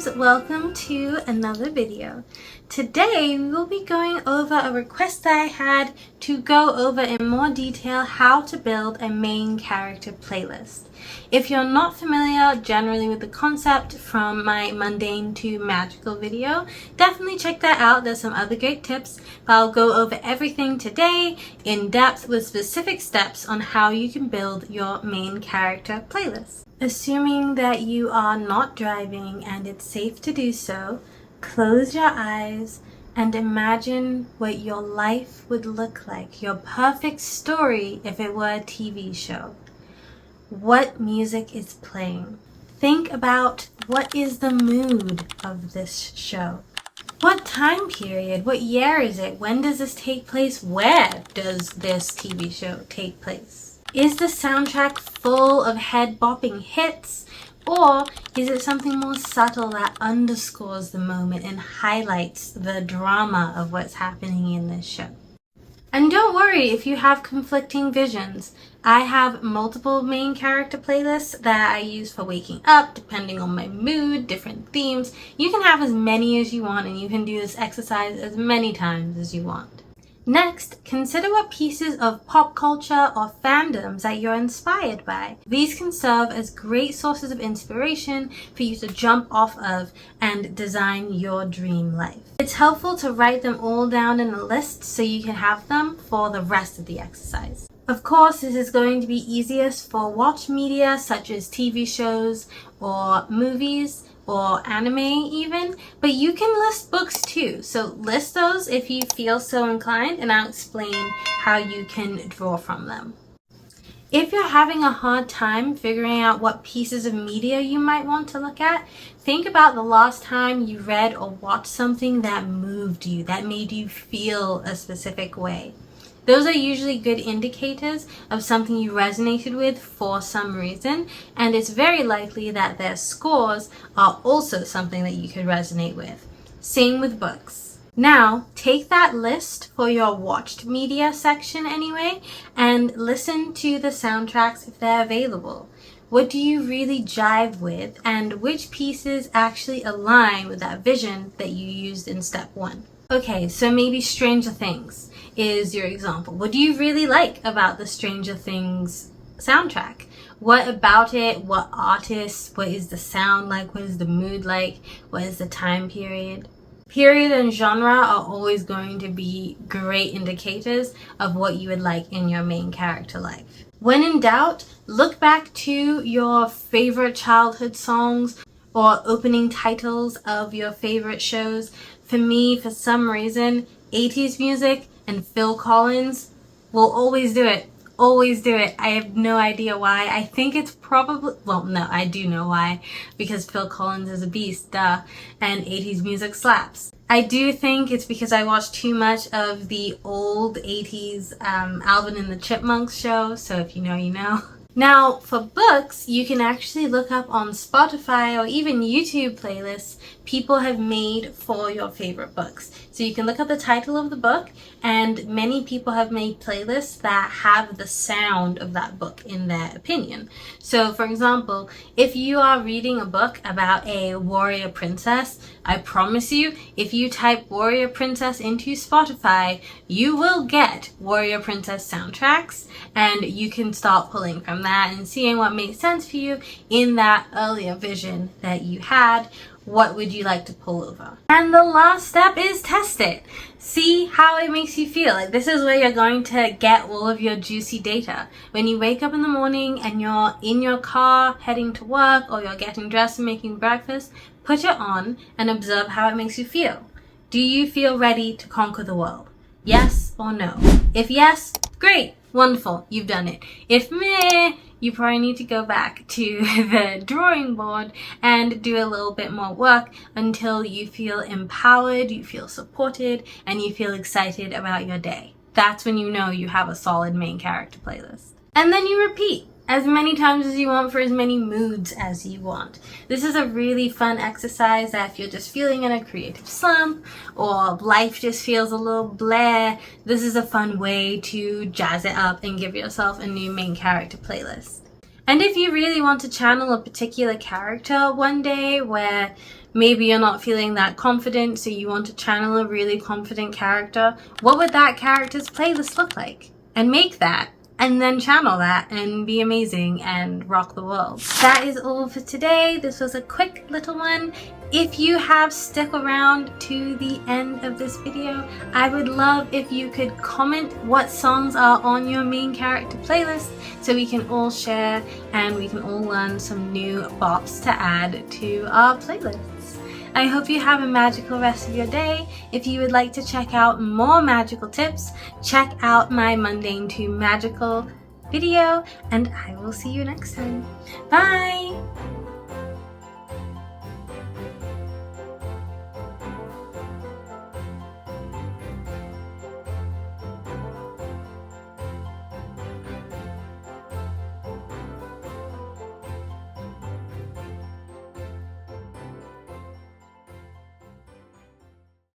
friends, welcome to another video. Today we will be going over a request that I had to go over in more detail how to build a main character playlist. If you're not familiar generally with the concept from my mundane to magical video, definitely check that out. There's some other great tips, but I'll go over everything today in depth with specific steps on how you can build your main character playlist. Assuming that you are not driving and it's safe to do so, close your eyes and imagine what your life would look like, your perfect story if it were a TV show. What music is playing? Think about what is the mood of this show. What time period? What year is it? When does this take place? Where does this TV show take place? Is the soundtrack full of head-bopping hits, or is it something more subtle that underscores the moment and highlights the drama of what's happening in this show? And don't worry if you have conflicting visions. I have multiple main character playlists that I use for waking up, depending on my mood, different themes. You can have as many as you want, and you can do this exercise as many times as you want. Next, consider what pieces of pop culture or fandoms that you're inspired by. These can serve as great sources of inspiration for you to jump off of and design your dream life. It's helpful to write them all down in a list so you can have them for the rest of the exercise. Of course, this is going to be easiest for watch media such as TV shows or movies, or anime even, but you can list books too. So list those if you feel so inclined, and I'll explain how you can draw from them. If you're having a hard time figuring out what pieces of media you might want to look at, think about the last time you read or watched something that moved you, that made you feel a specific way. Those are usually good indicators of something you resonated with for some reason, and it's very likely that their scores are also something that you could resonate with. Same with books. Now, take that list for your watched media section anyway, and listen to the soundtracks if they're available. What do you really jive with, and which pieces actually align with that vision that you used in step 1? Okay, so maybe Stranger Things is your example. What do you really like about the Stranger Things soundtrack? What about it? What artists? What is the sound like? What is the mood like? What is the time period? Period and genre are always going to be great indicators of what you would like in your main character life. When in doubt, look back to your favorite childhood songs or opening titles of your favorite shows. For me, for some reason, 80s music and Phil Collins will always do it. Always do it. I have no idea why. I think it's probably, well, no, I do know why, because Phil Collins is a beast, duh, and 80s music slaps. I do think it's because I watched too much of the old 80s Alvin and the Chipmunks show, so if you know, you know. Now, for books, you can actually look up on Spotify or even YouTube playlists people have made for your favorite books. So you can look up the title of the book, and many people have made playlists that have the sound of that book in their opinion. So, for example, if you are reading a book about a warrior princess, I promise you, if you type warrior princess into Spotify, you will get warrior princess soundtracks, and you can start pulling from that and seeing what makes sense for you in that earlier vision that you had. What would you like to pull over? And the last step is test it. See how it makes you feel. Like, this is where you're going to get all of your juicy data. When you wake up in the morning and you're in your car heading to work, or you're getting dressed and making breakfast, put it on and observe how it makes you feel. Do you feel ready to conquer the world? Yes or no? If yes, great, wonderful, you've done it. If meh, you probably need to go back to the drawing board and do a little bit more work until you feel empowered, you feel supported, and you feel excited about your day. That's when you know you have a solid main character playlist. And then you repeat as many times as you want for as many moods as you want. This is a really fun exercise that if you're just feeling in a creative slump or life just feels a little blah, this is a fun way to jazz it up and give yourself a new main character playlist. And if you really want to channel a particular character one day where maybe you're not feeling that confident, so you want to channel a really confident character. What would that character's playlist look like? And make that, and then channel that and be amazing and rock the world. That is all for today. This was a quick little one. If you have stuck around to the end of this video, I would love if you could comment what songs are on your main character playlist so we can all share and we can all learn some new bops to add to our playlists. I hope you have a magical rest of your day. If you would like to check out more magical tips, check out my mundane to magical video, and I will see you next time. Bye!